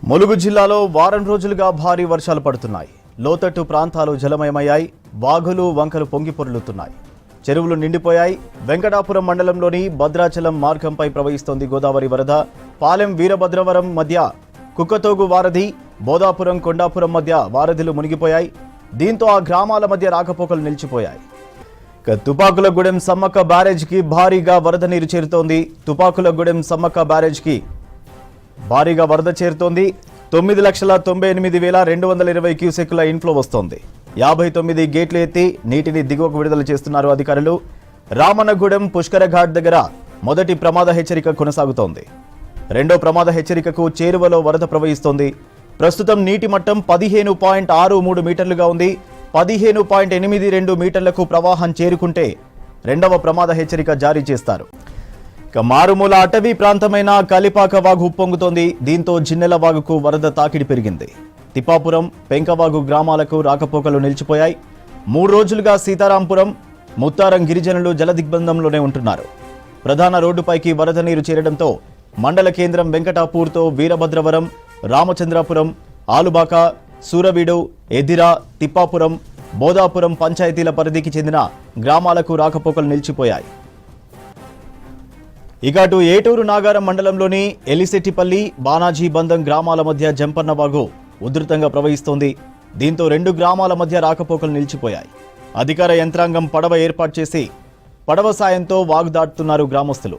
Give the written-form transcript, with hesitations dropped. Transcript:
ములుగు జిల్లాలో వారం రోజులుగా భారీ వర్షాలు పడుతున్నాయి. లోతట్టు ప్రాంతాలు జలమయమయ్యాయి. వాగులు వంకలు పొంగి పొర్లుతున్నాయి. చెరువులు నిండిపోయాయి. వెంకటాపురం మండలంలోని భద్రాచలం మార్గంపై ప్రవహిస్తోంది గోదావరి వరద. పాలెం వీరభద్రవరం మధ్య కుక్కతోగు వారధి, బోధాపురం కొండాపురం మధ్య వారధులు మునిగిపోయాయి. దీంతో ఆ గ్రామాల మధ్య రాకపోకలు నిలిచిపోయాయి. తుపాకులగూడెం సమ్మక్క బ్యారేజ్కి భారీగా వరద నీరు చేరుతోంది. తుపాకులగూడెం సమ్మక్క బ్యారేజ్కి భారీగా వరద చేరుతోంది. 9,98,220 క్యూసెక్కుల ఇన్ఫ్లో వస్తోంది. 59 గేట్లు ఎత్తి నీటిని దిగువకు విడుదల చేస్తున్నారు అధికారులు. రామన్నగూడెం పుష్కర ఘాట్ దగ్గర మొదటి ప్రమాద హెచ్చరిక కొనసాగుతోంది. రెండో ప్రమాద హెచ్చరికకు చేరువలో వరద ప్రవహిస్తోంది. ప్రస్తుతం నీటి మట్టం 15.63 మీటర్లుగా ఉంది. 15.82 మీటర్లకు ప్రవాహం చేరుకుంటే రెండవ ప్రమాద హెచ్చరిక జారీ చేస్తారు. మారుమూల అటవీ ప్రాంతమైన కలిపాక వాగు ఉప్పొంగుతోంది. దీంతో జిన్నెల వాగుకు వరద తాకిడి పెరిగింది. తిప్పాపురం, పెంకవాగు గ్రామాలకు రాకపోకలు నిలిచిపోయాయి. 3 రోజులుగా సీతారాంపురం, ముత్తారం గిరిజనులు జలదిగ్బంధంలోనే ఉంటున్నారు. ప్రధాన రోడ్డుపైకి వరద నీరు చేరడంతో మండల కేంద్రం వెంకటాపూర్తో వీరభద్రవరం, రామచంద్రాపురం, ఆలుబాక, సూరవీడు, ఎదిరా, తిప్పాపురం, బోధాపురం పంచాయతీల పరిధికి చెందిన గ్రామాలకు రాకపోకలు నిలిచిపోయాయి. ఇక అటు ఏటూరు నాగారం మండలంలోని ఎలిశెట్టిపల్లి, బానాజీ బంధం గ్రామాల మధ్య జంపన్నవాగు ఉధృతంగా ప్రవహిస్తోంది. దీంతో 2 గ్రామాల మధ్య రాకపోకలు నిలిచిపోయాయి. అధికార యంత్రాంగం పడవ ఏర్పాటు చేసి పడవ సాయంతో వాగు దాటుతున్నారు గ్రామస్తులు.